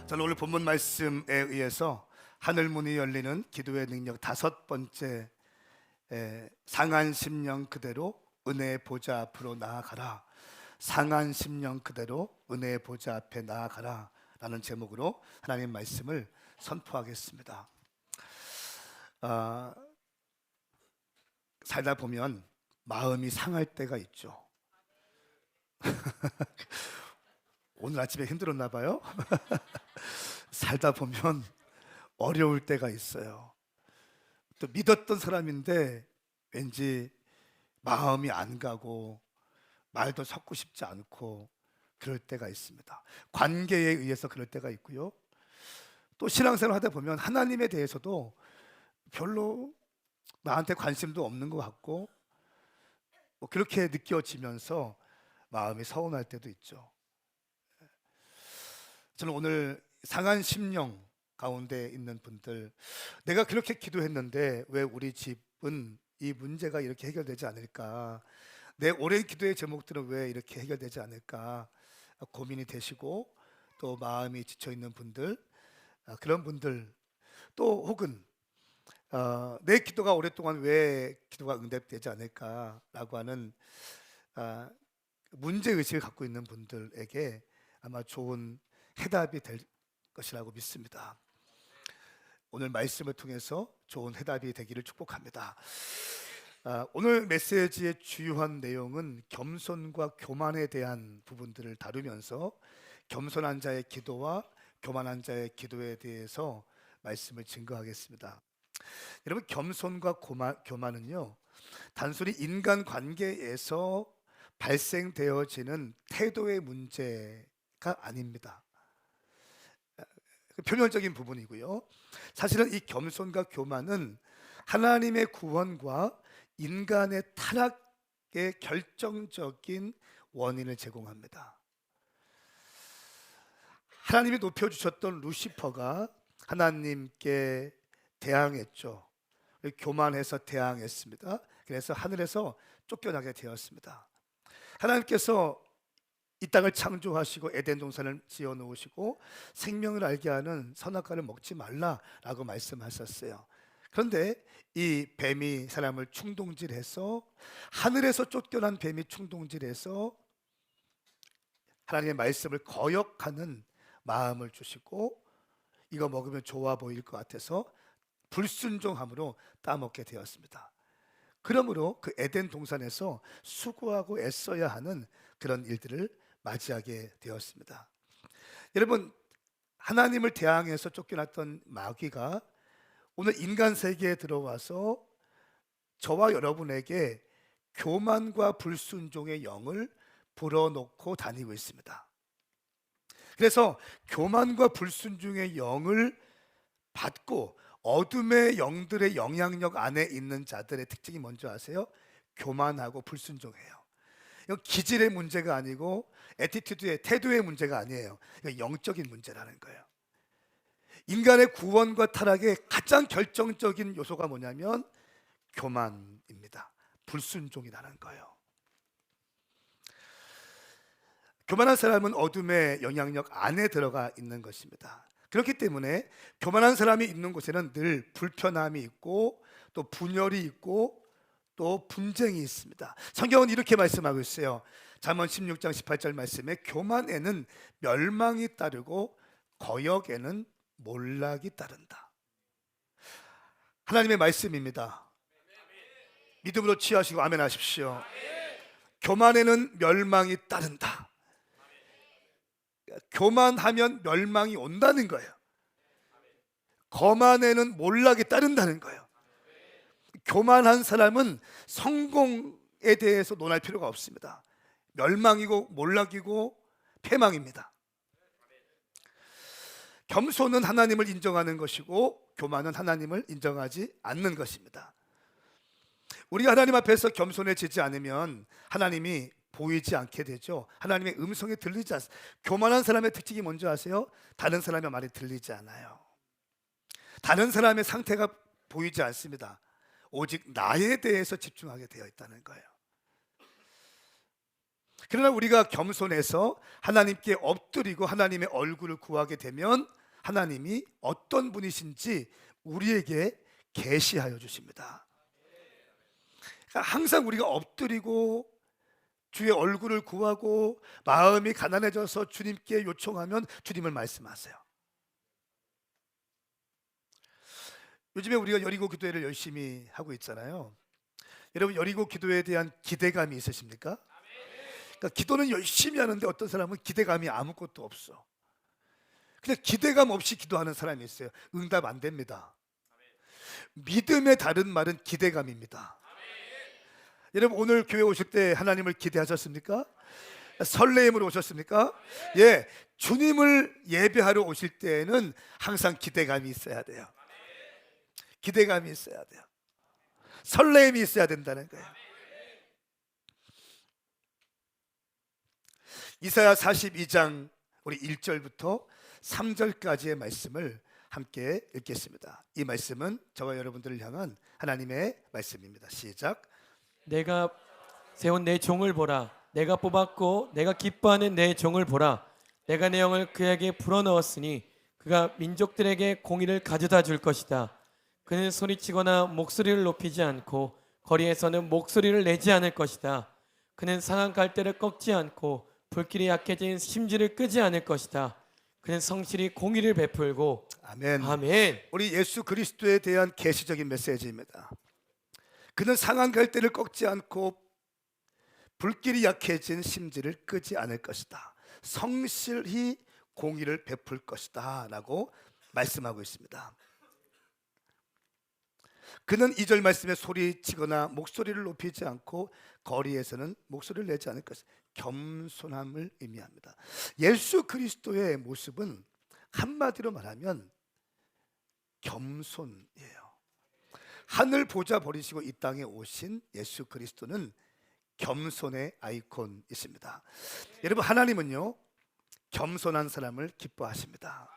저는 오늘 본문 말씀에 의해서 하늘 문이 열리는 기도의 능력 다섯 번째, 상한 심령 그대로 은혜의 보좌 앞으로 나아가라. 상한 심령 그대로 은혜의 보좌 앞에 나아가라 라는 제목으로 하나님 말씀을 선포하겠습니다. 살다 보면 마음이 상할 때가 있죠. 오늘 아침에 힘들었나 봐요. 살다 보면 어려울 때가 있어요. 또 믿었던 사람인데 왠지 마음이 안 가고 말도 섞고 싶지 않고 그럴 때가 있습니다. 관계에 의해서 그럴 때가 있고요. 또 신앙생활 하다 보면 하나님에 대해서도 별로 나한테 관심도 없는 것 같고 그렇게 느껴지면서 마음이 서운할 때도 있죠. 저는 오늘 상한 심령 가운데 있는 분들, 내가 그렇게 기도했는데 왜 우리 집은 이 문제가 이렇게 해결되지 않을까, 내 오랜 기도의 제목들은 왜 이렇게 해결되지 않을까 고민이 되시고 또 마음이 지쳐있는 분들, 그런 분들, 또 혹은 내 기도가 오랫동안 왜 기도가 응답되지 않을까라고 하는 문제의식을 갖고 있는 분들에게 아마 좋은 해답이 될 것이라고 믿습니다. 오늘 말씀을 통해서 좋은 해답이 되기를 축복합니다. 오늘 메시지의 주요한 내용은 겸손과 교만에 대한 부분들을 다루면서 겸손한 자의 기도와 교만한 자의 기도에 대해서 말씀을 증거하겠습니다. 여러분, 겸손과 교만은요, 단순히 인간 관계에서 발생되어지는 태도의 문제가 아닙니다. 표면적인 부분이고요. 사실은 이 겸손과 교만은 하나님의 구원과 인간의 타락의 결정적인 원인을 제공합니다. 하나님이 높여주셨던 루시퍼가 하나님께 대항했죠. 교만해서 대항했습니다. 그래서 하늘에서 쫓겨나게 되었습니다. 하나님께서 이 땅을 창조하시고 에덴 동산을 지어 놓으시고 생명을 알게 하는 선악과를 먹지 말라라고 말씀하셨어요. 그런데 이 뱀이 사람을 충동질해서, 하늘에서 쫓겨난 뱀이 충동질해서 하나님의 말씀을 거역하는 마음을 주시고 이거 먹으면 좋아 보일 것 같아서 불순종함으로 따먹게 되었습니다. 그러므로 그 에덴 동산에서 수고하고 애써야 하는 그런 일들을 맞이하게 되었습니다. 여러분, 하나님을 대항해서 쫓겨났던 마귀가 오늘 인간 세계에 들어와서 저와 여러분에게 교만과 불순종의 영을 불어넣고 다니고 있습니다. 그래서 교만과 불순종의 영을 받고 어둠의 영들의 영향력 안에 있는 자들의 특징이 뭔지 아세요? 교만하고 불순종해요. 이건 기질의 문제가 아니고 애티튜드의, 태도의 문제가 아니에요. 이건 영적인 문제라는 거예요. 인간의 구원과 타락의 가장 결정적인 요소가 뭐냐면 교만입니다. 불순종이라는 거예요. 교만한 사람은 어둠의 영향력 안에 들어가 있는 것입니다. 그렇기 때문에 교만한 사람이 있는 곳에는 늘 불편함이 있고 또 분열이 있고 또 분쟁이 있습니다. 성경은 이렇게 말씀하고 있어요. 잠언 16장 18절 말씀에 교만에는 멸망이 따르고 거역에는 몰락이 따른다. 하나님의 말씀입니다. 믿음으로 취하시고 아멘 하십시오. 교만에는 멸망이 따른다. 교만하면 멸망이 온다는 거예요. 거만에는 몰락이 따른다는 거예요. 교만한 사람은 성공에 대해서 논할 필요가 없습니다. 멸망이고 몰락이고 패망입니다. 겸손은 하나님을 인정하는 것이고 교만은 하나님을 인정하지 않는 것입니다. 우리가 하나님 앞에서 겸손해지지 않으면 하나님이 보이지 않게 되죠. 하나님의 음성이 들리지 않습니다. 교만한 사람의 특징이 뭔지 아세요? 다른 사람의 말이 들리지 않아요. 다른 사람의 상태가 보이지 않습니다. 오직 나에 대해서 집중하게 되어 있다는 거예요. 그러나 우리가 겸손해서 하나님께 엎드리고 하나님의 얼굴을 구하게 되면 하나님이 어떤 분이신지 우리에게 계시하여 주십니다. 그러니까 항상 우리가 엎드리고 주의 얼굴을 구하고 마음이 가난해져서 주님께 요청하면 주님을 말씀하세요. 요즘에 우리가 여리고 기도회를 열심히 하고 있잖아요. 여러분, 여리고 기도회에 대한 기대감이 있으십니까? 그러니까 기도는 열심히 하는데 어떤 사람은 기대감이 아무것도 없어. 그냥 기대감 없이 기도하는 사람이 있어요. 응답 안 됩니다. 믿음의 다른 말은 기대감입니다. 여러분, 오늘 교회 오실 때 하나님을 기대하셨습니까? 설레임으로 오셨습니까? 예, 주님을 예배하러 오실 때에는 항상 기대감이 있어야 돼요. 기대감이 있어야 돼요. 설레임이 있어야 된다는 거예요. 이사야 42장 우리 1절부터 3절까지의 말씀을 함께 읽겠습니다. 이 말씀은 저와 여러분들을 향한 하나님의 말씀입니다. 시작. 내가 세운 내 종을 보라. 내가 뽑았고 내가 기뻐하는 내 종을 보라. 내가 내 영을 그에게 불어넣었으니 그가 민족들에게 공의를 가져다 줄 것이다. 그는 소리치거나 목소리를 높이지 않고 거리에서는 목소리를 내지 않을 것이다. 그는 상한 갈대를 꺾지 않고 불길이 약해진 심지를 끄지 않을 것이다. 그는 성실히 공의를 베풀고. 아멘. 아멘. 우리 예수 그리스도에 대한 계시적인 메시지입니다. 그는 상한 갈대를 꺾지 않고 불길이 약해진 심지를 끄지 않을 것이다. 성실히 공의를 베풀 것이다 라고 말씀하고 있습니다. 그는 2절 말씀에 소리치거나 목소리를 높이지 않고 거리에서는 목소리를 내지 않을 것이다. 겸손함을 의미합니다. 예수 그리스도의 모습은 한마디로 말하면 겸손이에요. 하늘 보좌 버리시고 이 땅에 오신 예수 그리스도는 겸손의 아이콘이십니다. 여러분, 하나님은요 겸손한 사람을 기뻐하십니다.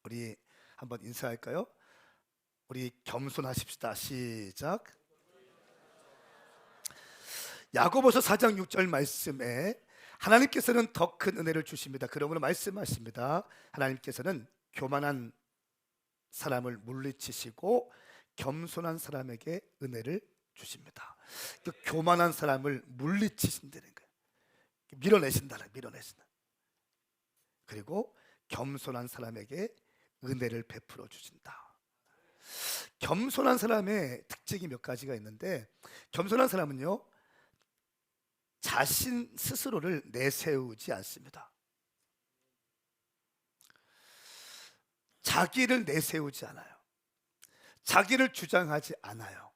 우리 한번 인사할까요? 우리 겸손하십시다. 시작. 야고보서 4장 6절 말씀에 하나님께서는 더 큰 은혜를 주십니다. 그러므로 말씀하십니다. 하나님께서는 교만한 사람을 물리치시고 겸손한 사람에게 은혜를 주십니다. 그 교만한 사람을 물리치신다는 거예요. 밀어내신다. 그리고 겸손한 사람에게 은혜를 베풀어 주신다. 겸손한 사람의 특징이 몇 가지가 있는데, 겸손한 사람은요 자신 스스로를 내세우지 않습니다. 자기를 내세우지 않아요. 자기를 주장하지 않아요.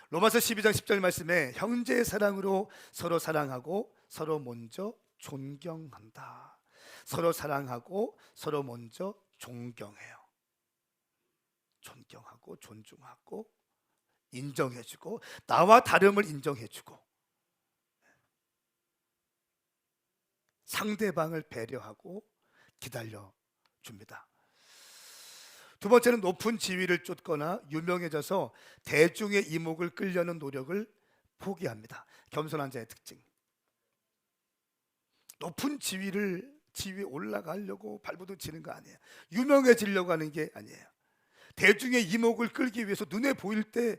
로마서 12장 10절 말씀에 형제의 사랑으로 서로 사랑하고 서로 먼저 존경한다. 서로 사랑하고 서로 먼저 존경해요. 존경하고 존중하고 인정해주고 나와 다름을 인정해주고 상대방을 배려하고 기다려줍니다. 두 번째는 높은 지위를 쫓거나 유명해져서 대중의 이목을 끌려는 노력을 포기합니다. 겸손한 자의 특징. 높은 지위에 올라가려고 발버둥치는 거 아니에요. 유명해지려고 하는 게 아니에요. 대중의 이목을 끌기 위해서 눈에 보일 때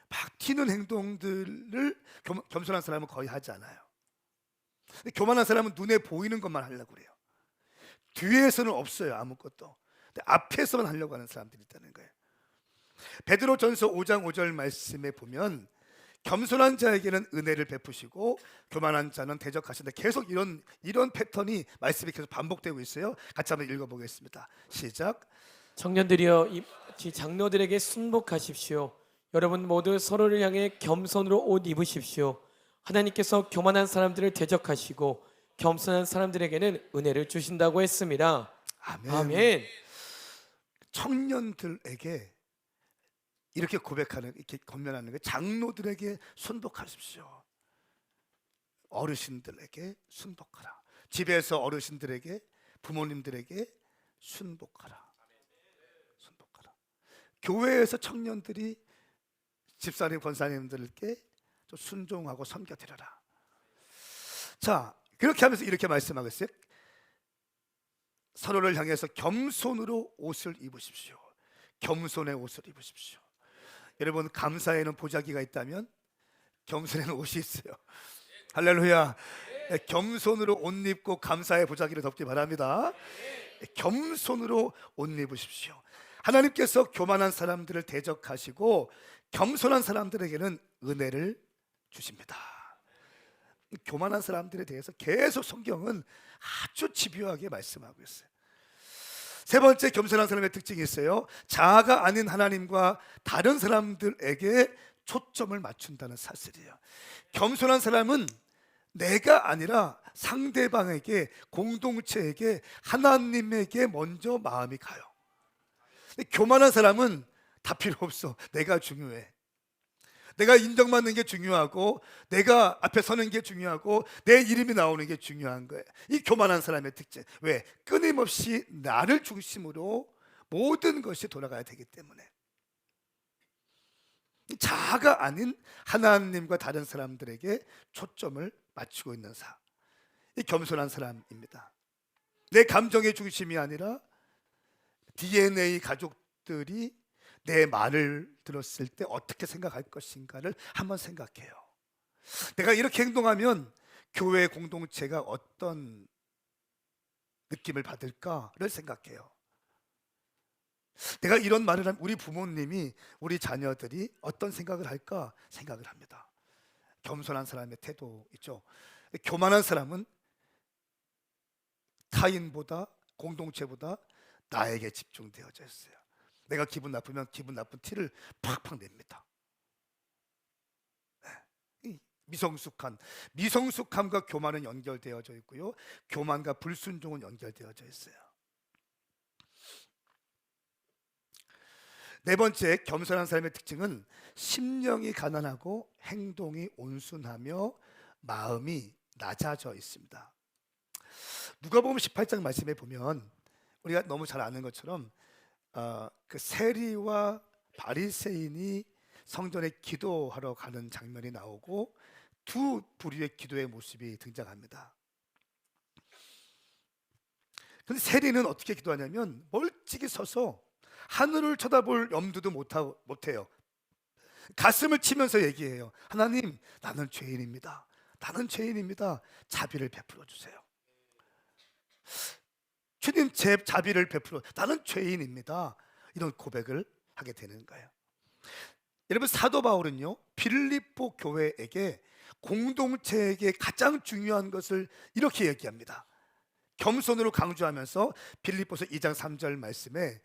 막 튀는 행동들을 겸손한 사람은 거의 하지 않아요. 근데 교만한 사람은 눈에 보이는 것만 하려고 그래요. 뒤에서는 없어요, 아무것도. 근데 앞에서만 하려고 하는 사람들이 있다는 거예요. 베드로전서 5장 5절 말씀에 보면 겸손한 자에게는 은혜를 베푸시고 교만한 자는 대적하신다. 계속 이런 패턴이 말씀이 계속 반복되고 있어요. 같이 한번 읽어보겠습니다. 시작. 청년들이여 이 장로들에게 순복하십시오. 여러분 모두 서로를 향해 겸손으로 옷 입으십시오. 하나님께서 교만한 사람들을 대적하시고 겸손한 사람들에게는 은혜를 주신다고 했습니다. 아멘. 아멘. 청년들에게 이렇게 고백하는, 이렇게 권면하는 게 장로들에게 순복하십시오. 어르신들에게 순복하라. 집에서 어르신들에게, 부모님들에게 순복하라. 교회에서 청년들이 집사님, 권사님들께 좀 순종하고 섬겨드려라. 자, 그렇게 하면서 이렇게 말씀하고 있어요. 서로를 향해서 겸손으로 옷을 입으십시오. 겸손의 옷을 입으십시오. 여러분, 감사에는 보자기가 있다면 겸손에는 옷이 있어요. 할렐루야. 겸손으로 옷 입고 감사의 보자기를 덮기 바랍니다. 겸손으로 옷 입으십시오. 하나님께서 교만한 사람들을 대적하시고 겸손한 사람들에게는 은혜를 주십니다. 교만한 사람들에 대해서 계속 성경은 아주 집요하게 말씀하고 있어요. 세 번째, 겸손한 사람의 특징이 있어요. 자아가 아닌 하나님과 다른 사람들에게 초점을 맞춘다는 사실이에요. 겸손한 사람은 내가 아니라 상대방에게, 공동체에게, 하나님에게 먼저 마음이 가요. 교만한 사람은 다 필요 없어. 내가 중요해. 내가 인정받는 게 중요하고, 내가 앞에 서는 게 중요하고, 내 이름이 나오는 게 중요한 거예요. 이 교만한 사람의 특징. 왜? 끊임없이 나를 중심으로 모든 것이 돌아가야 되기 때문에. 자아가 아닌 하나님과 다른 사람들에게 초점을 맞추고 있는 이 겸손한 사람입니다. 내 감정의 중심이 아니라 DNA 가족들이 내 말을 들었을 때 어떻게 생각할 것인가를 한번 생각해요. 내가 이렇게 행동하면 교회 공동체가 어떤 느낌을 받을까를 생각해요. 내가 이런 말을 하면 우리 부모님이, 우리 자녀들이 어떤 생각을 할까 생각을 합니다. 겸손한 사람의 태도 있죠. 교만한 사람은 타인보다, 공동체보다 나에게 집중되어져 있어요. 내가 기분 나쁘면 기분 나쁜 티를 팍팍 냅니다. 미성숙함과 교만은 연결되어져 있고요, 교만과 불순종은 연결되어져 있어요. 네 번째, 겸손한 사람의 특징은 심령이 가난하고 행동이 온순하며 마음이 낮아져 있습니다. 누가복음 18장 말씀에 보면 우리가 너무 잘 아는 것처럼 그 세리와 바리새인이 성전에 기도하러 가는 장면이 나오고 두 부류의 기도의 모습이 등장합니다. 그런데 세리는 어떻게 기도하냐면 멀찍이 서서 하늘을 쳐다볼 염두도 못해요. 가슴을 치면서 얘기해요. 하나님, 나는 죄인입니다. 나는 죄인입니다. 자비를 베풀어 주세요. 주님, 제 자비를 베풀어, 나는 죄인입니다. 이런 고백을 하게 되는 거예요. 여러분, 사도 바울은요, 빌립보 교회에게, 공동체에게 가장 중요한 것을 이렇게 얘기합니다. 겸손으로 강조하면서 빌립보서 2장 3절 말씀에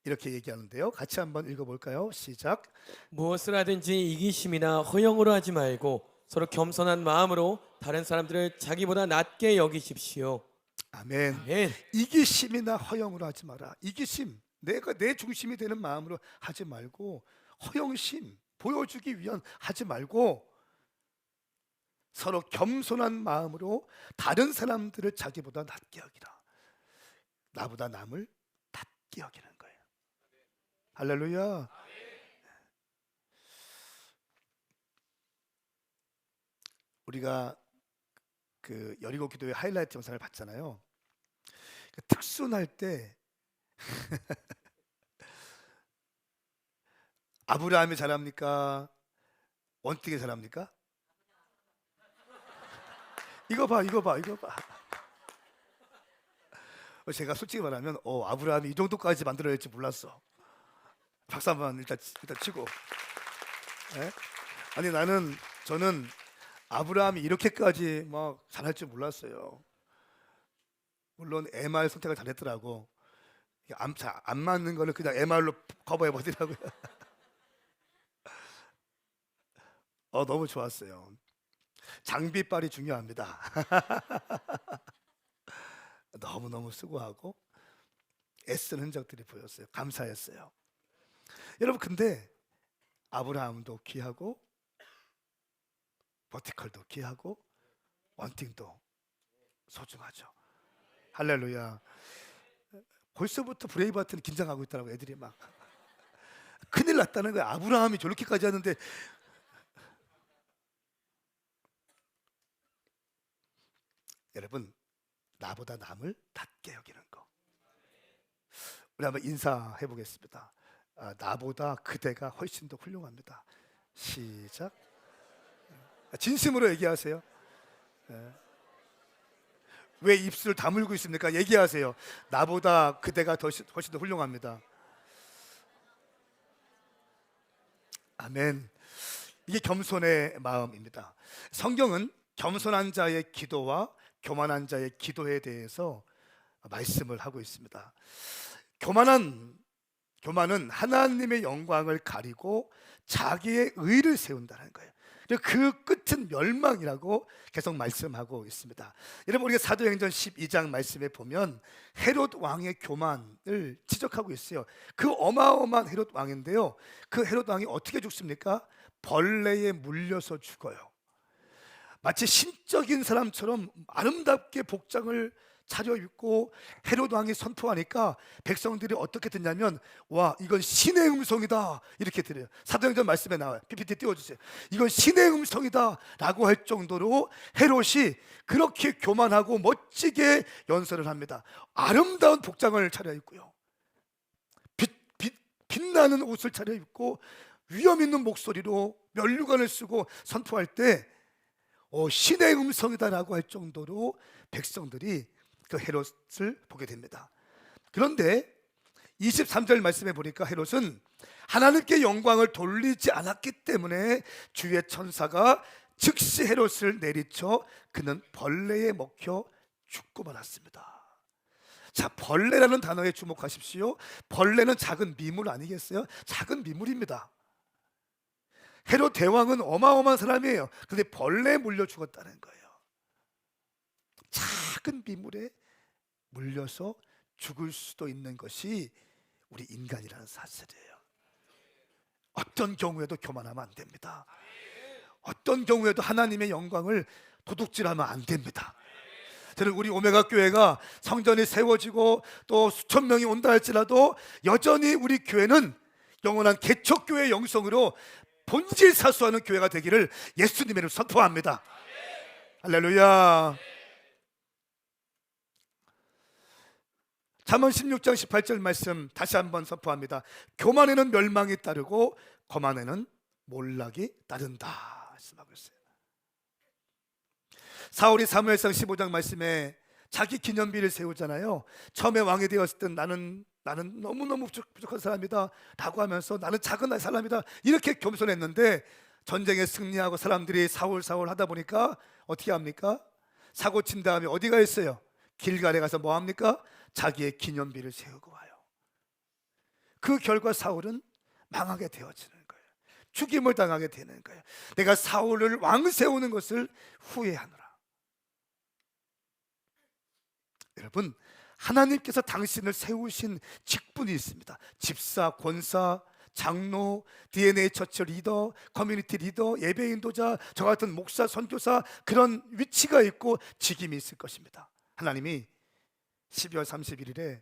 이렇게 얘기하는데요. 같이 한번 읽어볼까요? 시작. 무엇을 하든지 이기심이나 허영으로 하지 말고 서로 겸손한 마음으로 다른 사람들을 자기보다 낮게 여기십시오. 아멘. 아멘. 이기심이나 허영으로 하지 마라. 이기심, 내가 내 중심이 되는 마음으로 하지 말고, 허영심, 보여주기 위한 하지 말고, 서로 겸손한 마음으로 다른 사람들을 자기보다 낮게 여기라. 나보다 남을 낮게 여기는 거예요. 할렐루야. 우리가 그 여리고 기도의 하이라이트 영상을 봤잖아요. 특순할 때 아브라함이 잘합니까? 원띠가 잘합니까? 이거 봐. 제가 솔직히 말하면 아브라함이 이 정도까지 만들어낼지 몰랐어. 박수 한번 일단 치고. 네? 아니, 저는 아브라함이 이렇게까지 막 잘할 줄 몰랐어요. 물론 MR 선택을 잘했더라고. 안 맞는 거를 그냥 MR로 커버해 버리더라고요. 너무 좋았어요. 장비빨이 중요합니다. 너무너무 수고하고 애쓴 흔적들이 보였어요. 감사했어요. 여러분, 근데 아브라함도 귀하고 버티컬도 귀하고 원팅도 소중하죠. 할렐루야. 벌써부터 브레이브하트는 긴장하고 있더라고. 애들이 막 큰일 났다는 거야. 아브라함이 저렇게까지 하는데 여러분, 나보다 남을 낮게 여기는 거. 우리 한번 인사해 보겠습니다. 나보다 그대가 훨씬 더 훌륭합니다. 시작. 진심으로 얘기하세요. 왜 입술을 다물고 있습니까? 얘기하세요. 나보다 그대가 훨씬 더 훌륭합니다. 아멘. 이게 겸손의 마음입니다. 성경은 겸손한 자의 기도와 교만한 자의 기도에 대해서 말씀을 하고 있습니다. 교만은 하나님의 영광을 가리고 자기의 의를 세운다는 거예요. 그 끝은 멸망이라고 계속 말씀하고 있습니다. 여러분, 우리가 사도행전 12장 말씀에 보면 헤롯 왕의 교만을 지적하고 있어요. 그 어마어마한 헤롯 왕인데요, 그 헤롯 왕이 어떻게 죽습니까? 벌레에 물려서 죽어요. 마치 신적인 사람처럼 아름답게 복장을 차려입고 헤롯 왕이 선포하니까 백성들이 어떻게 듣냐면, 와, 이건 신의 음성이다, 이렇게 들어요. 사도행전 말씀에 나와요. PPT 띄워주세요. 이건 신의 음성이다 라고 할 정도로 헤롯이 그렇게 교만하고 멋지게 연설을 합니다. 아름다운 복장을 차려입고요, 빛나는 옷을 차려입고 위험 있는 목소리로 면류관을 쓰고 선포할 때 신의 음성이다라고 할 정도로 백성들이 그 헤롯을 보게 됩니다. 그런데 23절 말씀에 보니까 헤롯은 하나님께 영광을 돌리지 않았기 때문에 주의 천사가 즉시 헤롯을 내리쳐 그는 벌레에 먹혀 죽고 말았습니다. 자, 벌레라는 단어에 주목하십시오. 벌레는 작은 미물 아니겠어요? 작은 미물입니다. 헤롯 대왕은 어마어마한 사람이에요. 그런데 벌레에 물려 죽었다는 거예요. 작은 미물에 물려서 죽을 수도 있는 것이 우리 인간이라는 사실이에요. 어떤 경우에도 교만하면 안 됩니다. 어떤 경우에도 하나님의 영광을 도둑질하면 안 됩니다. 저는 우리 오메가 교회가 성전이 세워지고 또 수천 명이 온다 할지라도 여전히 우리 교회는 영원한 개척교회의 영성으로 본질 사수하는 교회가 되기를 예수님의 이름으로 선포합니다. 할렐루야. 잠언 16장 18절 말씀 다시 한번 선포합니다. 교만에는 멸망이 따르고 거만에는 몰락이 따른다 말씀하고 있어요. 사울이 사무엘상 15장 말씀에 자기 기념비를 세우잖아요. 처음에 왕이 되었을 때 나는 너무너무 부족한 사람이다 라고 하면서 나는 작은 사람이다 이렇게 겸손했는데, 전쟁에 승리하고 사람들이 사울 하다 보니까 어떻게 합니까? 사고 친 다음에 어디가 있어요? 길갈에 가서 뭐 합니까? 자기의 기념비를 세우고 와요. 그 결과 사울은 망하게 되어지는 거예요. 죽임을 당하게 되는 거예요. 내가 사울을 왕 세우는 것을 후회하노라. 여러분, 하나님께서 당신을 세우신 직분이 있습니다. 집사, 권사, 장로, DNA 처치 리더, 커뮤니티 리더, 예배 인도자, 저 같은 목사, 선교사, 그런 위치가 있고 직임이 있을 것입니다. 하나님이 12월 31일에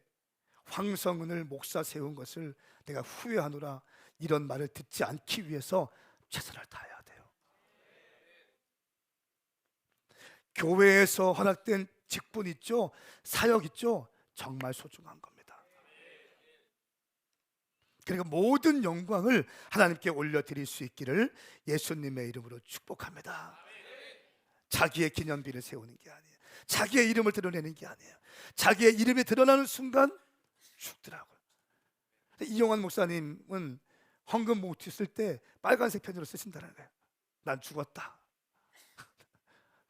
황성은을 목사 세운 것을 내가 후회하노라, 이런 말을 듣지 않기 위해서 최선을 다해야 돼요. 교회에서 허락된 직분 있죠, 사역 있죠, 정말 소중한 겁니다. 그러니까 모든 영광을 하나님께 올려드릴 수 있기를 예수님의 이름으로 축복합니다. 자기의 기념비를 세우는 게 아니에요. 자기의 이름을 드러내는 게 아니에요. 자기의 이름이 드러나는 순간 죽더라고요. 이용환 목사님은 헌금 뭉치 쓸 때 빨간색 펜으로 쓰신다는 거예요. 난 죽었다.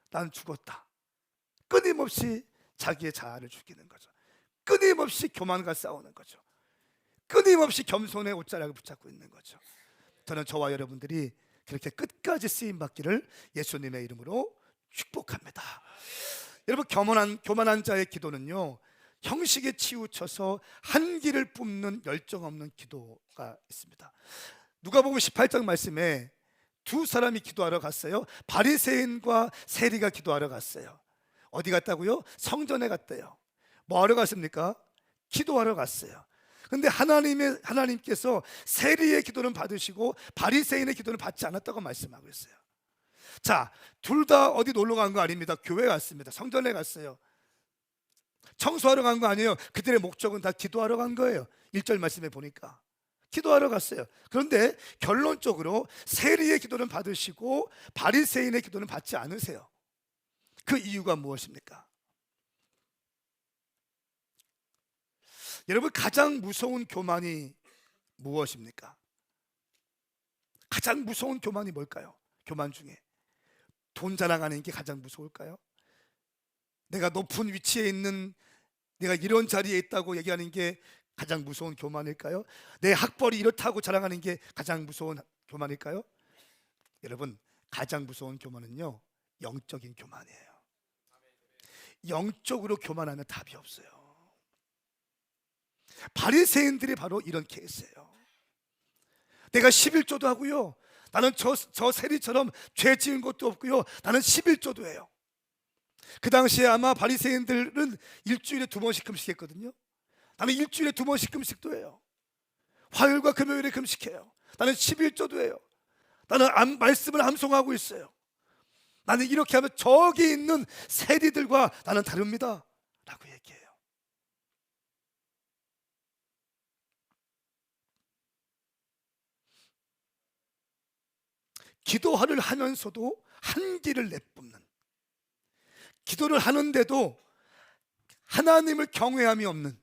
난 죽었다. 끊임없이 자기의 자아를 죽이는 거죠. 끊임없이 교만과 싸우는 거죠. 끊임없이 겸손의 옷자락을 붙잡고 있는 거죠. 저는 저와 여러분들이 그렇게 끝까지 쓰임 받기를 예수님의 이름으로 축복합니다. 여러분, 교만한 자의 기도는요, 형식에 치우쳐서 한기를 뿜는 열정 없는 기도가 있습니다. 누가복음 18장 말씀에 두 사람이 기도하러 갔어요. 바리새인과 세리가 기도하러 갔어요. 어디 갔다고요? 성전에 갔대요. 뭐 하러 갔습니까? 기도하러 갔어요. 근데 하나님께서 세리의 기도는 받으시고 바리새인의 기도는 받지 않았다고 말씀하고 있어요. 자, 둘 다 어디 놀러 간 거 아닙니다. 교회 갔습니다. 성전에 갔어요. 청소하러 간 거 아니에요. 그들의 목적은 다 기도하러 간 거예요. 1절 말씀에 보니까 기도하러 갔어요. 그런데 결론적으로 세리의 기도는 받으시고 바리새인의 기도는 받지 않으세요. 그 이유가 무엇입니까? 여러분, 가장 무서운 교만이 무엇입니까? 가장 무서운 교만이 뭘까요? 교만 중에 돈 자랑하는 게 가장 무서울까요? 내가 높은 위치에 있는, 내가 이런 자리에 있다고 얘기하는 게 가장 무서운 교만일까요? 내 학벌이 이렇다고 자랑하는 게 가장 무서운 교만일까요? 여러분, 가장 무서운 교만은요, 영적인 교만이에요. 영적으로 교만하면 답이 없어요. 바리새인들이 바로 이런 케이스예요. 내가 11조도 하고요, 나는 저 세리처럼 죄 지은 것도 없고요, 나는 11조도 해요. 그 당시에 아마 바리새인들은 일주일에 2번씩 금식했거든요. 나는 일주일에 2번씩 금식도 해요. 화요일과 금요일에 금식해요. 나는 11조도 해요. 나는 말씀을 암송하고 있어요. 나는 이렇게 하면 저기 있는 세리들과 나는 다릅니다 라고 얘기해요. 기도를 하면서도 한기를 내뿜는, 기도를 하는데도 하나님을 경외함이 없는,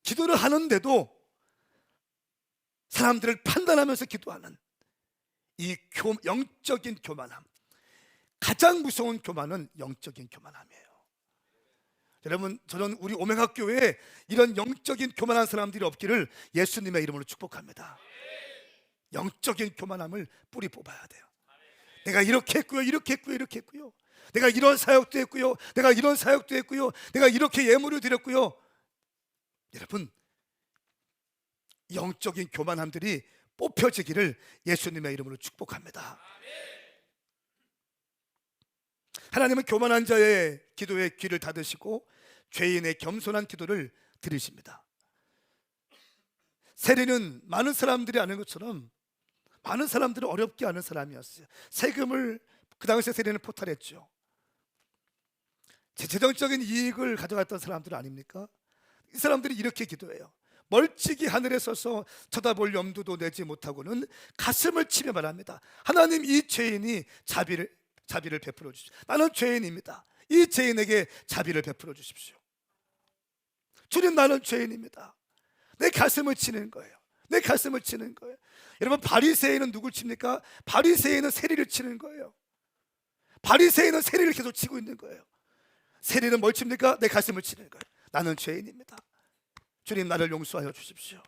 기도를 하는데도 사람들을 판단하면서 기도하는 이 영적인 교만함, 가장 무서운 교만은 영적인 교만함이에요. 여러분, 저는 우리 오메가 교회에 이런 영적인 교만한 사람들이 없기를 예수님의 이름으로 축복합니다. 영적인 교만함을 뿌리 뽑아야 돼요. 내가 이렇게 했고요, 이렇게 했고요, 이렇게 했고요, 내가 이런 사역도 했고요, 내가 이런 사역도 했고요, 내가 이렇게 예물을 드렸고요. 여러분, 영적인 교만함들이 뽑혀지기를 예수님의 이름으로 축복합니다. 하나님은 교만한 자의 기도에 귀를 닫으시고 죄인의 겸손한 기도를 들으십니다. 세리는 많은 사람들이 아는 것처럼 많은 사람들을 어렵게 하는 사람이었어요. 세금을, 그 당시에 세리는 포탈했죠. 재정적인 이익을 가져갔던 사람들 아닙니까? 이 사람들이 이렇게 기도해요. 멀찍이 하늘에 서서 쳐다볼 염두도 내지 못하고는 가슴을 치며 말합니다. 하나님, 이 죄인이 자비를 베풀어 주십시오. 나는 죄인입니다. 이 죄인에게 자비를 베풀어 주십시오. 주님, 나는 죄인입니다. 내 가슴을 치는 거예요. 내 가슴을 치는 거예요. 여러분, 바리새인은 누굴 칩니까? 바리새인은 세리를 치는 거예요. 바리새인은 세리를 계속 치고 있는 거예요. 세리는 뭘 칩니까? 내 가슴을 치는 거예요. 나는 죄인입니다. 주님, 나를 용서하여 주십시오.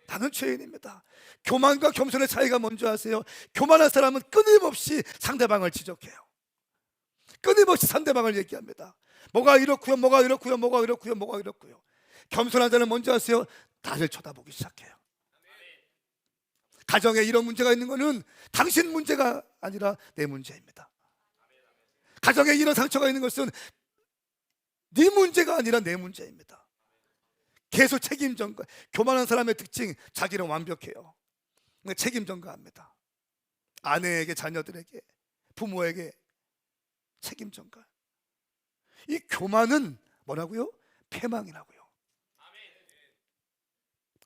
나는 죄인입니다. 교만과 겸손의 차이가 뭔지 아세요? 교만한 사람은 끊임없이 상대방을 지적해요. 끊임없이 상대방을 얘기합니다. 뭐가 이렇고요, 뭐가 이렇고요, 뭐가 이렇고요, 뭐가 이렇고요. 겸손한 자는 뭔지 아세요? 나를 쳐다보기 시작해요. 가정에 이런 문제가 있는 것은 당신 문제가 아니라 내 문제입니다. 가정에 이런 상처가 있는 것은 네 문제가 아니라 내 문제입니다. 계속 책임 전가. 교만한 사람의 특징, 자기는 완벽해요. 책임 전가합니다. 아내에게, 자녀들에게, 부모에게 책임 전가. 이 교만은 뭐라고요? 패망이라고요.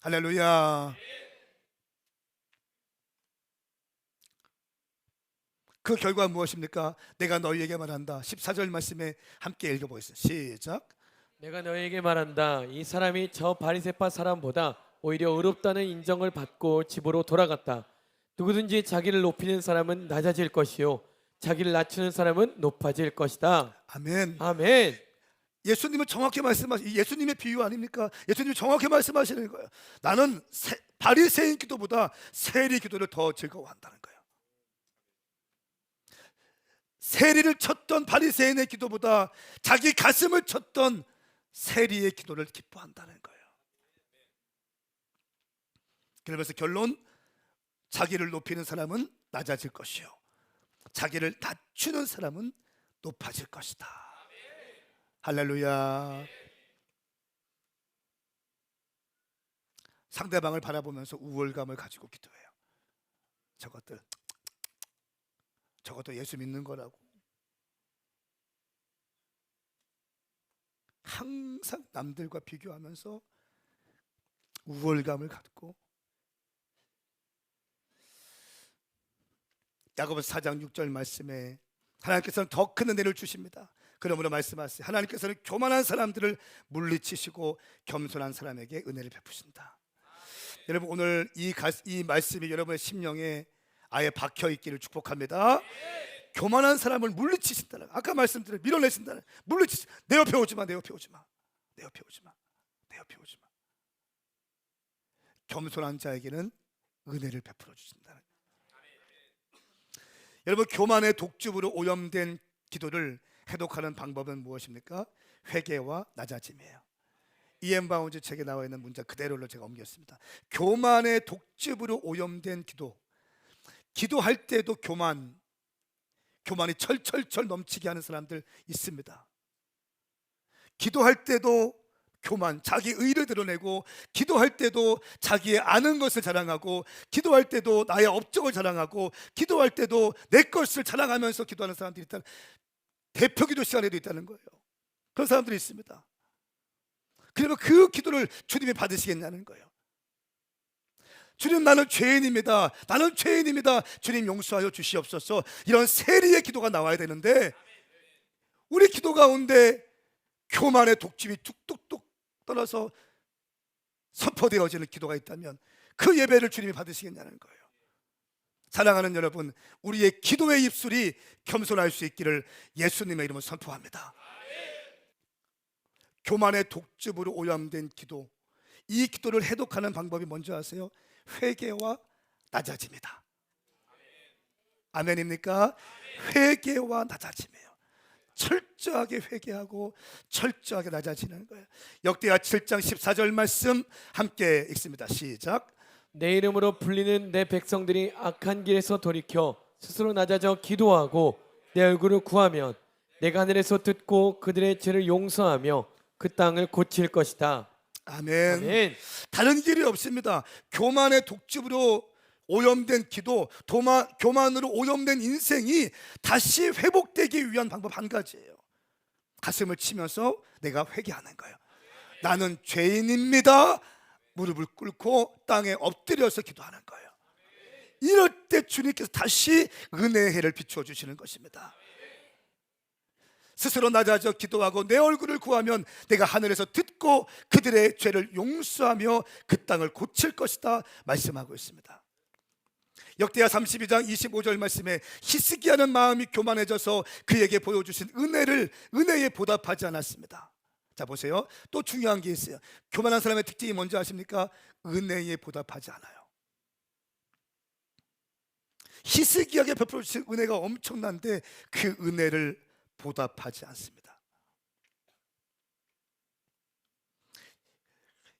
할렐루야. 그 결과 무엇입니까? 내가 너희에게 말한다. 14절 말씀에 함께 읽어보겠습니다. 시작. 내가 너에게 말한다. 이 사람이 저 바리새파 사람보다 오히려 의롭다는 인정을 받고 집으로 돌아갔다. 누구든지 자기를 높이는 사람은 낮아질 것이요 자기를 낮추는 사람은 높아질 것이다. 아멘. 아멘. 예수님은 정확히 예수님의 비유 아닙니까? 예수님이 정확히 말씀하시는 거예요. 나는 바리새인 기도보다 세리 기도를 더 즐거워한다는 거예요. 세리를 쳤던 바리새인의 기도보다 자기 가슴을 쳤던 세리의 기도를 기뻐한다는 거예요. 그러면서 결론, 자기를 높이는 사람은 낮아질 것이요 자기를 낮추는 사람은 높아질 것이다. 할렐루야. 상대방을 바라보면서 우월감을 가지고 기도해요. 저것들 적어도 예수 믿는 거라고. 항상 남들과 비교하면서 우월감을 갖고. 야고보서 4장 6절 말씀에 하나님께서는 더 큰 은혜를 주십니다. 그러므로 말씀하세요. 하나님께서는 교만한 사람들을 물리치시고 겸손한 사람에게 은혜를 베푸신다. 여러분, 오늘 이 말씀이 여러분의 심령에 아예 박혀 있기를 축복합니다. 교만한 사람을 물리치신다는, 아까 말씀드린 밀어내신다는, 내 옆에 오지 마, 내 옆에 오지 마, 내 옆에 오지 마, 내 옆에 오지 마. 겸손한 자에게는 은혜를 베풀어 주신다는. 여러분, 교만의 독주부로 오염된 기도를 해독하는 방법은 무엇입니까? 회개와 낮아짐이에요. 이엠 바운즈 책에 나와 있는 문장 그대로로 제가 옮겼습니다. 교만의 독주부로 오염된 기도. 기도할 때도 교만이 철철철 넘치게 하는 사람들 있습니다. 기도할 때도 교만, 자기 의를 드러내고, 기도할 때도 자기의 아는 것을 자랑하고, 기도할 때도 나의 업적을 자랑하고, 기도할 때도 내 것을 자랑하면서 기도하는 사람들이 있다는, 대표기도 시간에도 있다는 거예요. 그런 사람들이 있습니다. 그러면 그 기도를 주님이 받으시겠냐는 거예요. 주님, 나는 죄인입니다. 나는 죄인입니다. 주님 용서하여 주시옵소서. 이런 세리의 기도가 나와야 되는데, 우리 기도 가운데 교만의 독집이 뚝뚝뚝 떠나서 선포되어지는 기도가 있다면 그 예배를 주님이 받으시겠냐는 거예요. 사랑하는 여러분, 우리의 기도의 입술이 겸손할 수 있기를 예수님의 이름으로 선포합니다. 교만의 독집으로 오염된 기도, 이 기도를 해독하는 방법이 뭔지 아세요? 회개와 낮아짐이다. 아멘입니까? 회개와 낮아짐이에요. 철저하게 회개하고 철저하게 낮아지는 거예요. 역대하 7장 14절 말씀 함께 읽습니다. 시작. 내 이름으로 불리는 내 백성들이 악한 길에서 돌이켜 스스로 낮아져 기도하고 내 얼굴을 구하면 내가 하늘에서 듣고 그들의 죄를 용서하며 그 땅을 고칠 것이다. 아멘. 아멘. 다른 길이 없습니다. 교만의 독집으로 오염된 기도, 교만으로 오염된 인생이 다시 회복되기 위한 방법 한 가지예요. 가슴을 치면서 내가 회개하는 거예요. 나는 죄인입니다. 무릎을 꿇고 땅에 엎드려서 기도하는 거예요. 이럴 때 주님께서 다시 은혜의 해를 비추어 주시는 것입니다. 스스로 낮아져 기도하고 내 얼굴을 구하면 내가 하늘에서 듣고 그들의 죄를 용서하며 그 땅을 고칠 것이다 말씀하고 있습니다. 역대하 32장 25절 말씀에 히스기야는 마음이 교만해져서 그에게 보여주신 은혜에 보답하지 않았습니다. 자, 보세요. 또 중요한 게 있어요. 교만한 사람의 특징이 뭔지 아십니까? 은혜에 보답하지 않아요. 히스기야에게 베풀어 주신 은혜가 엄청난데 그 은혜를 보답하지 않습니다.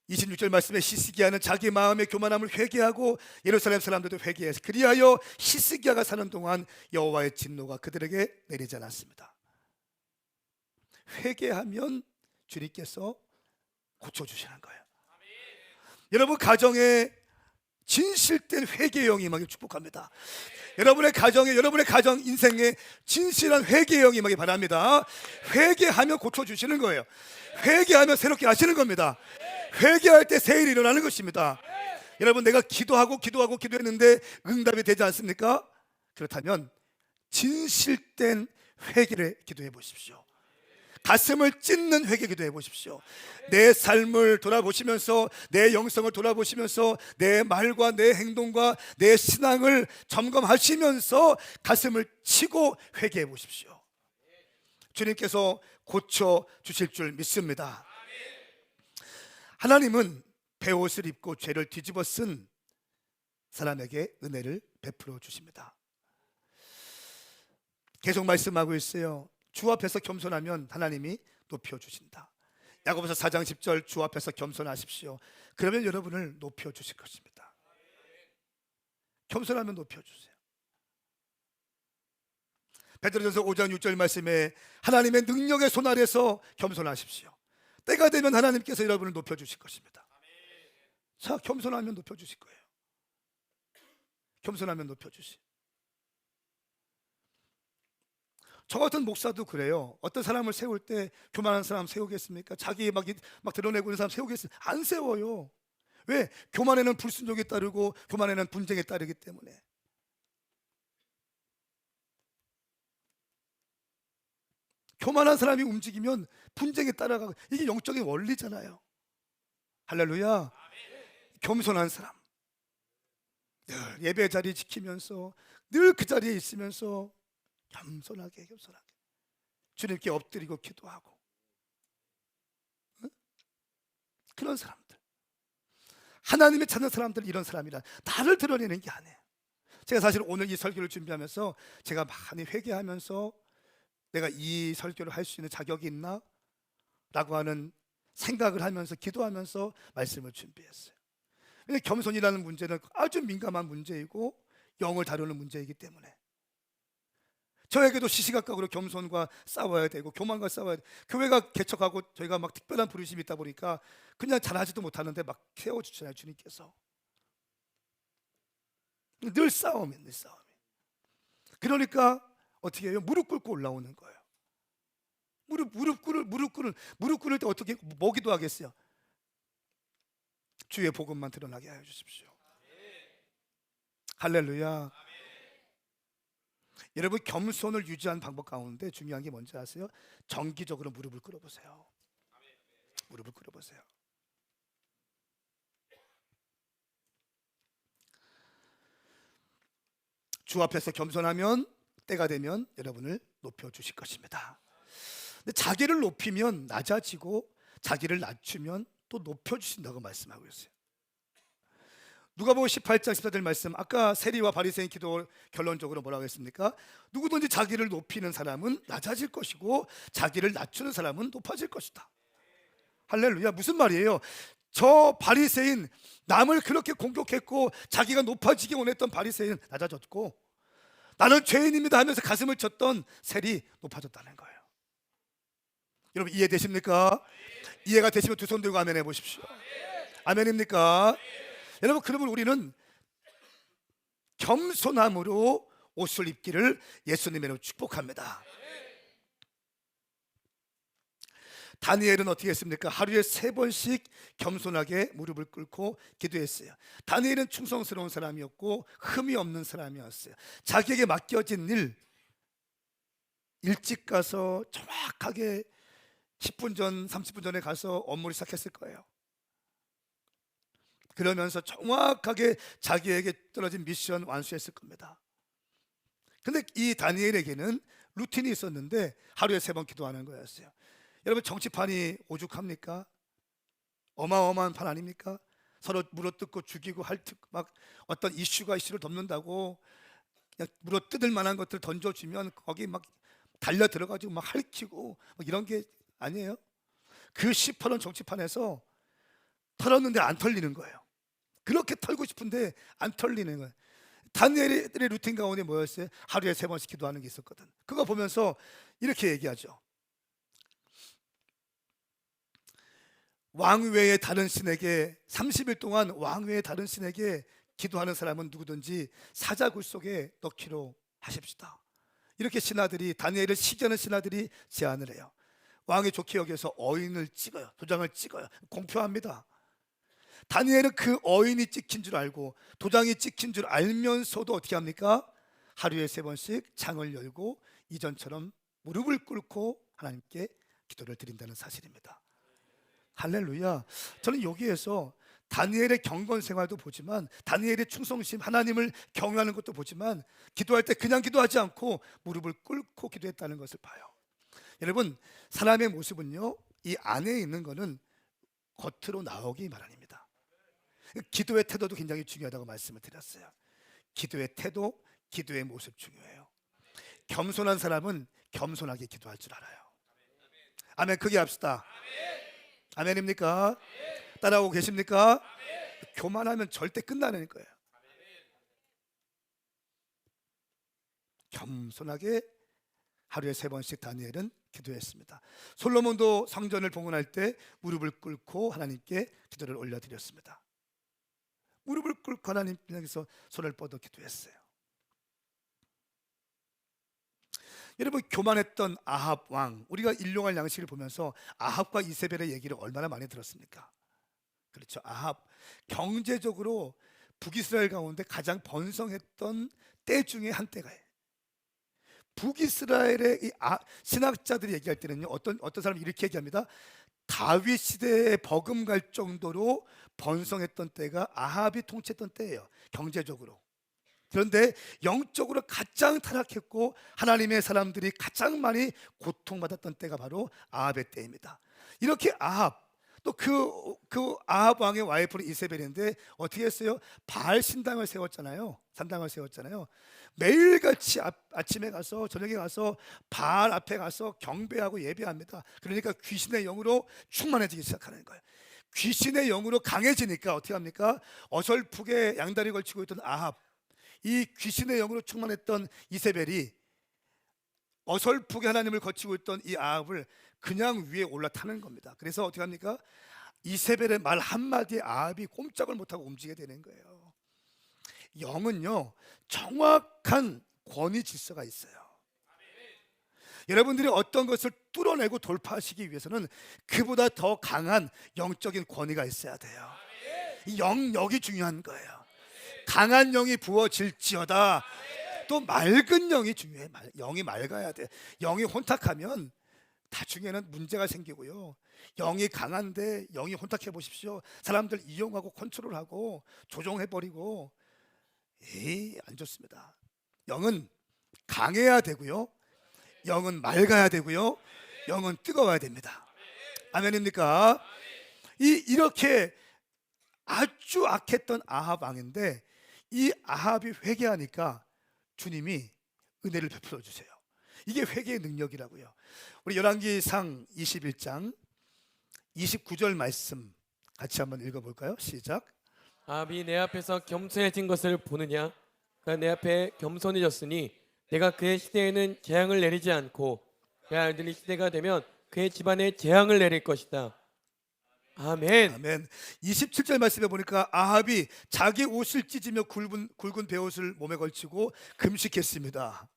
26절 말씀에 히스기야는 자기 마음의 교만함을 회개하고 예루살렘 사람들도 회개해서 그리하여 히스기야가 사는 동안 여호와의 진노가 그들에게 내리지 않았습니다. 회개하면 주님께서 고쳐주시는 거예요. 여러분 가정에 진실된 회개의 영이 임하길 축복합니다. 여러분의 가정에, 여러분의 가정 인생에 진실한 회개의 영이 임하길 바랍니다. 회개하면 고쳐주시는 거예요. 회개하면 새롭게 하시는 겁니다. 회개할 때 새 일이 일어나는 것입니다. 여러분, 내가 기도했는데 응답이 되지 않습니까? 그렇다면 진실된 회개를 기도해 보십시오. 가슴을 찢는 회개 기도해 보십시오. 내 삶을 돌아보시면서, 내 영성을 돌아보시면서, 내 말과 내 행동과 내 신앙을 점검하시면서 가슴을 치고 회개해 보십시오. 주님께서 고쳐 주실 줄 믿습니다. 하나님은 베옷을 입고 죄를 뒤집어 쓴 사람에게 은혜를 베풀어 주십니다. 계속 말씀하고 있어요. 주 앞에서 겸손하면 하나님이 높여주신다. 야고보서 4장 10절 주 앞에서 겸손하십시오. 그러면 여러분을 높여주실 것입니다. 겸손하면 높여주세요. 베드로전서 5장 6절 말씀에 하나님의 능력의 손 아래서 겸손하십시오. 때가 되면 하나님께서 여러분을 높여주실 것입니다. 자, 겸손하면 높여주실 거예요. 겸손하면 높여주시. 저 같은 목사도 그래요. 어떤 사람을 세울 때 교만한 사람 세우겠습니까? 자기 막 드러내고 있는 사람 세우겠습니까? 안 세워요. 왜? 교만에는 불순종이 따르고 교만에는 분쟁이 따르기 때문에. 교만한 사람이 움직이면 분쟁에 따라가고, 이게 영적인 원리잖아요. 할렐루야. 겸손한 사람, 늘 예배 자리 지키면서 늘 그 자리에 있으면서 겸손하게 주님께 엎드리고 기도하고, 응? 그런 사람들, 하나님의 찾는 사람들, 이런 사람이란 나를 드러내는 게 아니에요. 제가 사실 오늘 이 설교를 준비하면서 제가 많이 회개하면서 내가 이 설교를 할 수 있는 자격이 있나? 라고 하는 생각을 하면서 기도하면서 말씀을 준비했어요. 근데 겸손이라는 문제는 아주 민감한 문제이고 영을 다루는 문제이기 때문에 저에게도 시시각각으로 겸손과 싸워야 되고 교만과 싸워야 돼. 교회가 개척하고 저희가 막 특별한 부르심이 있다 보니까 그냥 잘하지도 못하는데 막 세워주잖아요, 주님께서. 늘 싸움이. 그러니까 어떻게 해요? 무릎 꿇고 올라오는 거예요. 무릎 꿇을 때 어떻게 뭐 기도하겠어요? 주의 복음만 드러나게 하여 주십시오. 할렐루야. 여러분, 겸손을 유지하는 방법 가운데 중요한 게 뭔지 아세요? 정기적으로 무릎을 꿇어보세요. 무릎을 꿇어보세요. 주 앞에서 겸손하면 때가 되면 여러분을 높여주실 것입니다. 근데 자기를 높이면 낮아지고 자기를 낮추면 또 높여주신다고 말씀하고 있어요. 누가복음 18장 14절 말씀, 아까 세리와 바리새인 기도 결론적으로 뭐라고 했습니까? 누구든지 자기를 높이는 사람은 낮아질 것이고 자기를 낮추는 사람은 높아질 것이다. 할렐루야. 무슨 말이에요? 저 바리새인, 남을 그렇게 공격했고 자기가 높아지기 원했던 바리새인 낮아졌고, 나는 죄인입니다 하면서 가슴을 쳤던 세리 높아졌다는 거예요. 여러분, 이해되십니까? 이해가 되시면 두 손 들고 아멘 해보십시오. 아멘입니까? 여러분, 그러면 우리는 겸손함으로 옷을 입기를 예수님의 이름으로 축복합니다. 다니엘은 어떻게 했습니까? 하루에 3번씩 겸손하게 무릎을 꿇고 기도했어요. 다니엘은 충성스러운 사람이었고 흠이 없는 사람이었어요. 자기에게 맡겨진 일, 일찍 가서 정확하게 10분 전, 30분 전에 가서 업무를 시작했을 거예요. 그러면서 정확하게 자기에게 떨어진 미션 완수했을 겁니다. 근데 이 다니엘에게는 루틴이 있었는데 하루에 3번 기도하는 거였어요. 여러분, 정치판이 오죽합니까? 어마어마한 판 아닙니까? 서로 물어뜯고 죽이고 막 어떤 이슈를 덮는다고 그냥 물어뜯을 만한 것들 던져주면 거기 막 달려 들어가지고 막 핥히고 막 이런 게 아니에요. 그 시퍼런 정치판에서 털었는데 안 털리는 거예요. 그렇게 털고 싶은데 안 털리는 거예요. 다니엘의 루틴 가운데 뭐였어요? 하루에 3번씩 기도하는 게 있었거든. 그거 보면서 이렇게 얘기하죠. 왕 외의 다른 신에게 30일 동안 왕 외의 다른 신에게 기도하는 사람은 누구든지 사자굴 속에 넣기로 하십시다. 이렇게 신하들이, 다니엘을 시기하는 신하들이 제안을 해요. 왕이 좋게 여겨서 어인을 찍어요. 도장을 찍어요. 공표합니다. 다니엘은 그 어인이 찍힌 줄 알고 도장이 찍힌 줄 알면서도 어떻게 합니까? 하루에 3번씩 창을 열고 이전처럼 무릎을 꿇고 하나님께 기도를 드린다는 사실입니다. 할렐루야. 저는 여기에서 다니엘의 경건 생활도 보지만, 다니엘의 충성심, 하나님을 경외하는 것도 보지만, 기도할 때 그냥 기도하지 않고 무릎을 꿇고 기도했다는 것을 봐요. 여러분, 사람의 모습은요, 이 안에 있는 거는 겉으로 나오기 마련입니다. 기도의 태도도 굉장히 중요하다고 말씀을 드렸어요. 기도의 태도, 기도의 모습 중요해요. 겸손한 사람은 겸손하게 기도할 줄 알아요. 아멘. 크게 합시다. 아멘입니까? 따라오고 계십니까? 교만하면 절대 끝나는 거예요. 겸손하게 하루에 3번씩 다니엘은 기도했습니다. 솔로몬도 성전을 봉헌할 때 무릎을 꿇고 하나님께 기도를 올려드렸습니다. 무릎을 꿇고 하나님께서 손을 뻗어 기도했어요. 여러분, 교만했던 아합 왕, 우리가 일용할 양식을 보면서 아합과 이세벨의 얘기를 얼마나 많이 들었습니까? 그렇죠. 아합, 경제적으로 북이스라엘 가운데 가장 번성했던 때 중에 한때가요. 북이스라엘의 신학자들이 얘기할 때는요, 어떤 사람이 이렇게 얘기합니다. 다윗 시대에 버금갈 정도로 번성했던 때가 아합이 통치했던 때예요, 경제적으로. 그런데 영적으로 가장 타락했고 하나님의 사람들이 가장 많이 고통받았던 때가 바로 아합의 때입니다. 이렇게 아합, 또 그 아합 왕의 와이프는 이세벨인데 어떻게 했어요? 바알 신당을 세웠잖아요. 산당을 세웠잖아요. 매일같이 아침에 가서 저녁에 가서 바알 앞에 가서 경배하고 예배합니다. 그러니까 귀신의 영으로 충만해지기 시작하는 거예요. 귀신의 영으로 강해지니까 어떻게 합니까? 어설프게 양다리 걸치고 있던 아합, 이 귀신의 영으로 충만했던 이세벨이 어설프게 하나님을 거치고 있던 이 아합을 그냥 위에 올라타는 겁니다. 그래서 어떻게 합니까? 이세벨의 말 한마디에 아합이 꼼짝을 못하고 움직이게 되는 거예요. 영은요, 정확한 권위 질서가 있어요. 여러분들이 어떤 것을 뚫어내고 돌파하시기 위해서는 그보다 더 강한 영적인 권위가 있어야 돼요. 이 영역이 중요한 거예요. 강한 영이 부어질지어다. 또 맑은 영이 중요해. 영이 맑아야 돼. 영이 혼탁하면 나중에는 문제가 생기고요. 영이 강한데 영이 혼탁해 보십시오. 사람들 이용하고 컨트롤하고 조종해버리고, 안 좋습니다. 영은 강해야 되고요, 영은 맑아야 되고요, 영은 뜨거워야 됩니다. 아멘입니까? 이렇게 아주 악했던 아합 왕인데 이 아합이 회개하니까 주님이 은혜를 베풀어 주세요. 이게 회개의 능력이라고요. 우리 열왕기상 21장 29절 말씀 같이 한번 읽어볼까요? 시작. 아합이 내 앞에서 겸손해진 것을 보느냐? 그가 내 앞에 겸손해졌으니 내가 그의 시대에는 재앙을 내리지 않고 그의 아들이 시대가 되면 그의 집안에 재앙을 내릴 것이다. 아멘. 아멘. 27절 말씀에 보니까 아합이 자기 옷을 찢으며 굵은 베옷을 몸에 걸치고 금식했습니다.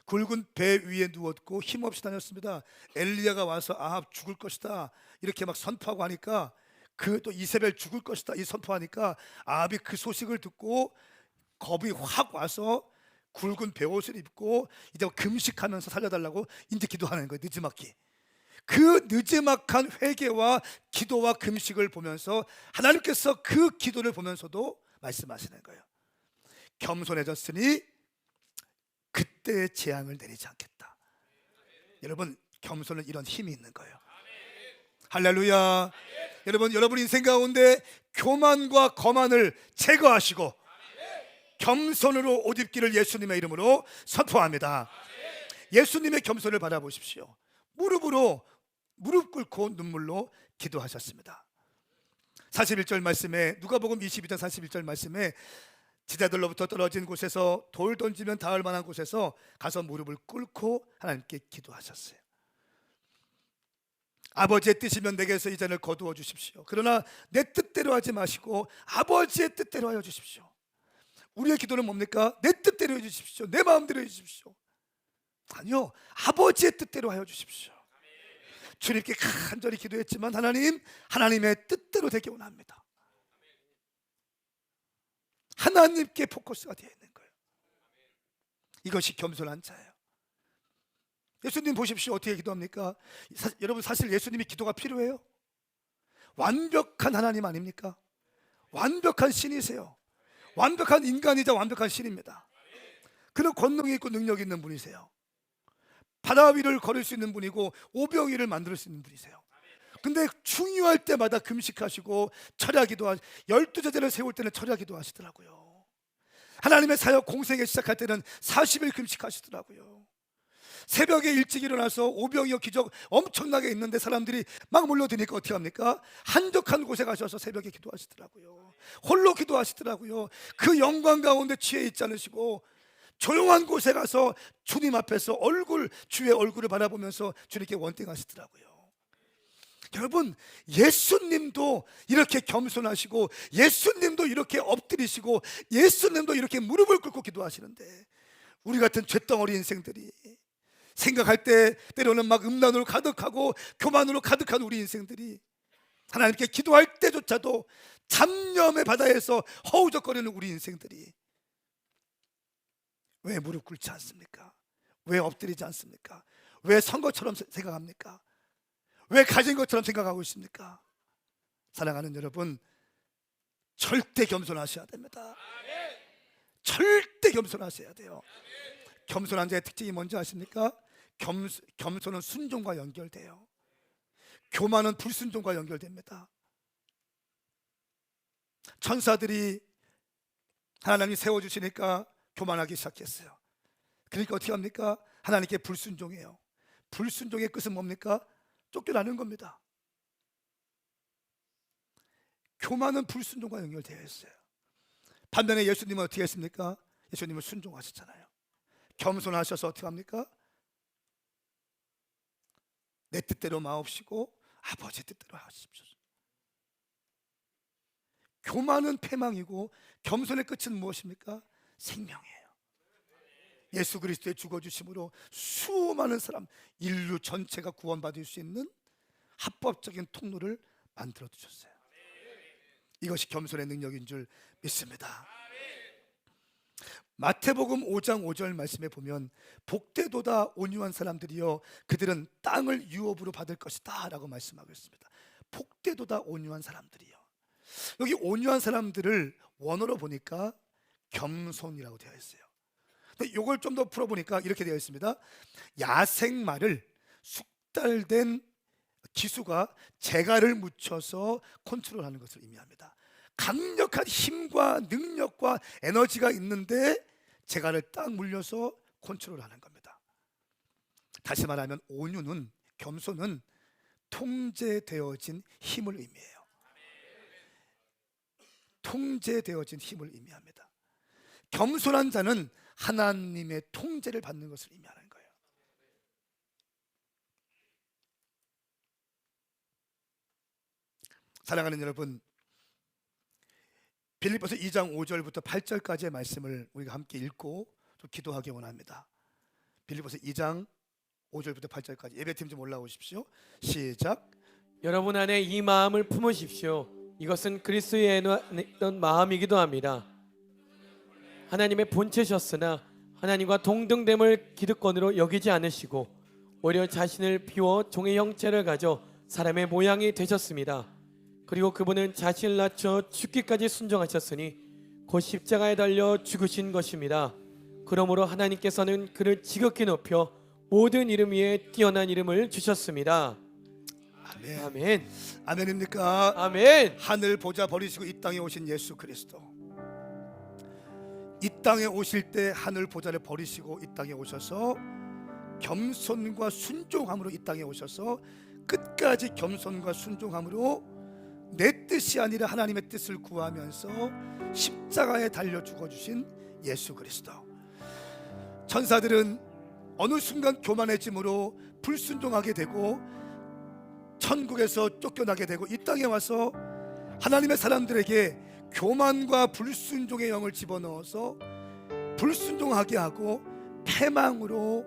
굵은 배 위에 누웠고 힘없이 다녔습니다. 엘리야가 와서 아합 죽을 것이다 이렇게 막 선포하고 하니까, 그 또 이세벨 죽을 것이다 이 선포하니까 아합이 그 소식을 듣고 겁이 확 와서 굵은 베옷을 입고 이제 금식하면서 살려달라고 이제 기도하는 거예요. 느지막이. 그 느지막한 회개와 기도와 금식을 보면서 하나님께서 그 기도를 보면서도 말씀하시는 거예요. 겸손해졌으니 그때의 재앙을 내리지 않겠다. 여러분, 겸손은 이런 힘이 있는 거예요. 할렐루야. 여러분 인생 가운데 교만과 거만을 제거하시고 겸손으로 옷 입기를 예수님의 이름으로 선포합니다. 예수님의 겸손을 바라보십시오. 무릎 꿇고 눈물로 기도하셨습니다. 41절 말씀에, 누가복음 22장 41절 말씀에 지자들로부터 떨어진 곳에서 돌 던지면 닿을 만한 곳에서 가서 무릎을 꿇고 하나님께 기도하셨어요. 아버지의 뜻이면 내게서 이 잔을 거두어 주십시오. 그러나 내 뜻대로 하지 마시고 아버지의 뜻대로 하여 주십시오. 우리의 기도는 뭡니까? 내 뜻대로 해 주십시오. 내 마음대로 해 주십시오. 아니요, 아버지의 뜻대로 하여 주십시오. 주님께 간절히 기도했지만 하나님의 뜻대로 되기 원합니다. 하나님께 포커스가 되어 있는 거예요. 이것이 겸손한 자예요. 예수님 보십시오. 어떻게 기도합니까? 여러분, 사실 예수님이 기도가 필요해요. 완벽한 하나님 아닙니까? 완벽한 신이세요. 완벽한 인간이자 완벽한 신입니다. 그는 권능이 있고 능력이 있는 분이세요. 바다 위를 걸을 수 있는 분이고 오병이를 만들 수 있는 분이세요. 근데 중요할 때마다 금식하시고 철야기도 12제자를 세울 때는 철야기도 하시더라고요. 하나님의 사역 공생에 시작할 때는 40일 금식하시더라고요. 새벽에 일찍 일어나서 오병이어 기적 엄청나게 있는데 사람들이 막 몰려드니까 어떻게 합니까? 한적한 곳에 가셔서 새벽에 기도하시더라고요. 홀로 기도하시더라고요. 그 영광 가운데 취해 있지 않으시고 조용한 곳에 가서 주님 앞에서 주의 얼굴을 바라보면서 주님께 원띵하시더라고요. 여러분, 예수님도 이렇게 겸손하시고 예수님도 이렇게 엎드리시고 예수님도 이렇게 무릎을 꿇고 기도하시는데 우리 같은 죄덩어리 인생들이 생각할 때 때로는 막 음란으로 가득하고 교만으로 가득한 우리 인생들이, 하나님께 기도할 때조차도 잡념의 바다에서 허우적거리는 우리 인생들이 왜 무릎 꿇지 않습니까? 왜 엎드리지 않습니까? 왜 선거처럼 생각합니까? 왜 가진 것처럼 생각하고 있습니까? 사랑하는 여러분, 절대 겸손하셔야 됩니다. 절대 겸손하셔야 돼요. 겸손한 자의 특징이 뭔지 아십니까? 겸손은 순종과 연결돼요. 교만은 불순종과 연결됩니다. 천사들이 하나님이 세워주시니까 교만하기 시작했어요. 그러니까 어떻게 합니까? 하나님께 불순종해요. 불순종의 끝은 뭡니까? 쫓겨나는 겁니다. 교만은 불순종과 연결되어 있어요. 반면에 예수님은 어떻게 했습니까? 예수님은 순종하셨잖아요. 겸손하셔서 어떻게 합니까? 내 뜻대로 마옵시고 아버지 뜻대로 하십시오. 교만은 패망이고 겸손의 끝은 무엇입니까? 생명이에요. 예수 그리스도의 죽어주심으로 수많은 사람, 인류 전체가 구원받을 수 있는 합법적인 통로를 만들어 두셨어요. 이것이 겸손의 능력인 줄 믿습니다. 마태복음 5장 5절 말씀에 보면 복되도다 온유한 사람들이여 그들은 땅을 유업으로 받을 것이다 라고 말씀하고 있습니다. 복되도다 온유한 사람들이요. 여기 온유한 사람들을 원어로 보니까 겸손이라고 되어 있어요. 근데 이걸 좀 더 풀어보니까 이렇게 되어 있습니다. 야생마를 숙달된 기수가 재갈을 묻혀서 컨트롤하는 것을 의미합니다. 강력한 힘과 능력과 에너지가 있는데 재갈을 딱 물려서 컨트롤하는 겁니다. 다시 말하면 온유는, 겸손은 통제되어진 힘을 의미해요. 통제되어진 힘을 의미합니다. 겸손한 자는 하나님의 통제를 받는 것을 의미하는 거예요. 사랑하는 여러분, 빌립보서 2장 5절부터 8절까지의 말씀을 우리가 함께 읽고 또 기도하기 원합니다. 빌립보서 2장 5절부터 8절까지 예배팀 좀 올라오십시오. 시작. 여러분 안에 이 마음을 품으십시오. 이것은 그리스도에 있던 마음이기도 합니다. 하나님의 본체셨으나 하나님과 동등됨을 기득권으로 여기지 않으시고 오히려 자신을 비워 종의 형체를 가져 사람의 모양이 되셨습니다. 그리고 그분은 자신을 낮춰 죽기까지 순종하셨으니 곧 십자가에 달려 죽으신 것입니다. 그러므로 하나님께서는 그를 지극히 높여 모든 이름 위에 뛰어난 이름을 주셨습니다. 아멘. 아멘. 아멘입니까? 아멘. 하늘 보좌 버리시고 이 땅에 오신 예수 그리스도, 이 땅에 오실 때 하늘 보좌를 버리시고 이 땅에 오셔서 겸손과 순종함으로 이 땅에 오셔서 끝까지 겸손과 순종함으로 내 뜻이 아니라 하나님의 뜻을 구하면서 십자가에 달려 죽어주신 예수 그리스도. 천사들은 어느 순간 교만해짐으로 불순종하게 되고 천국에서 쫓겨나게 되고 이 땅에 와서 하나님의 사람들에게 교만과 불순종의 영을 집어넣어서 불순종하게 하고 패망으로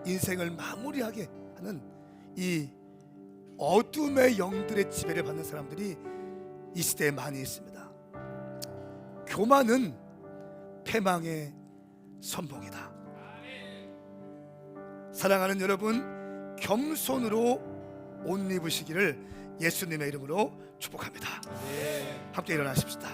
인생을 마무리하게 하는 이 어둠의 영들의 지배를 받는 사람들이 이 시대에 많이 있습니다. 교만은 패망의 선봉이다. 사랑하는 여러분, 겸손으로 옷 입으시기를 예수님의 이름으로 축복합니다. 함께 일어나십시다.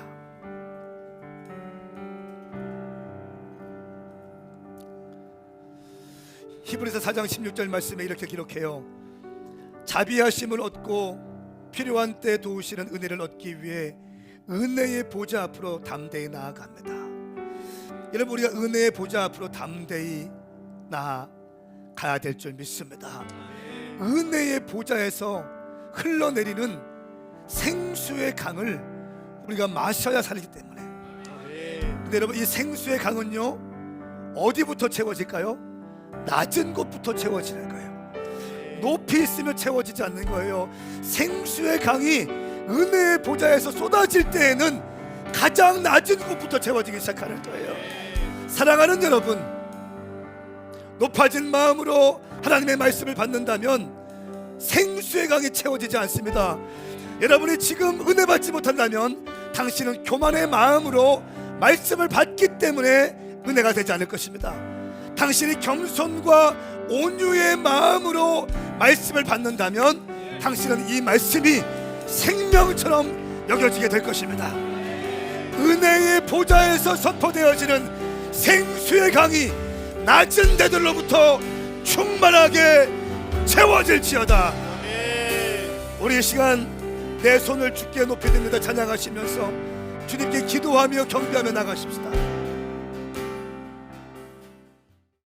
히브리서 4장 16절 말씀에 이렇게 기록해요. 자비하심을 얻고 필요한 때 도우시는 은혜를 얻기 위해 은혜의 보좌 앞으로 담대히 나아갑니다. 여러분, 우리가 은혜의 보좌 앞으로 담대히 나아가야 될 줄 믿습니다. 은혜의 보좌에서 흘러내리는 생수의 강을 우리가 마셔야 살기 때문에. 근데 여러분, 이 생수의 강은요 어디부터 채워질까요? 낮은 곳부터 채워지는 거예요. 높이 있으면 채워지지 않는 거예요. 생수의 강이 은혜의 보좌에서 쏟아질 때에는 가장 낮은 곳부터 채워지기 시작하는 거예요. 사랑하는 여러분, 높아진 마음으로 하나님의 말씀을 받는다면 생수의 강이 채워지지 않습니다. 여러분이 지금 은혜 받지 못한다면 당신은 교만의 마음으로 말씀을 받기 때문에 은혜가 되지 않을 것입니다. 당신이 겸손과 온유의 마음으로 말씀을 받는다면 당신은 이 말씀이 생명처럼 여겨지게 될 것입니다. 은혜의 보좌에서 선포되어지는 생수의 강이 낮은 데들로부터 충만하게 채워질지어다. 우리 이 시간 내 손을 주께 높이 듭니다. 찬양하시면서 주님께 기도하며 경배하며 나가십시다.